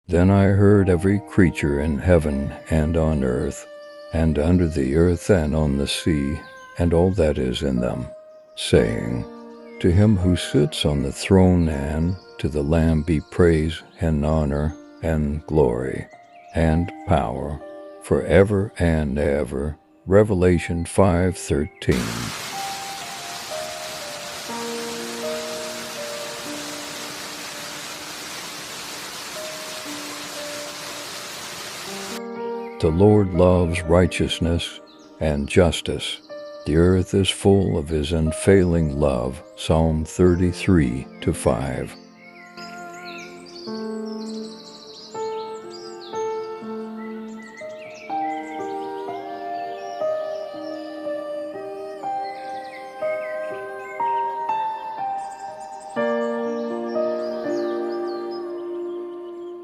Then I heard every creature in heaven and on earth, and under the earth and on the sea, and all that is in them, saying, To him who sits on the throne and to the Lamb be praise and honor and glory and power forever and ever. Revelation 5:13. The Lord loves righteousness and justice. The earth is full of his unfailing love. Psalm 33:5.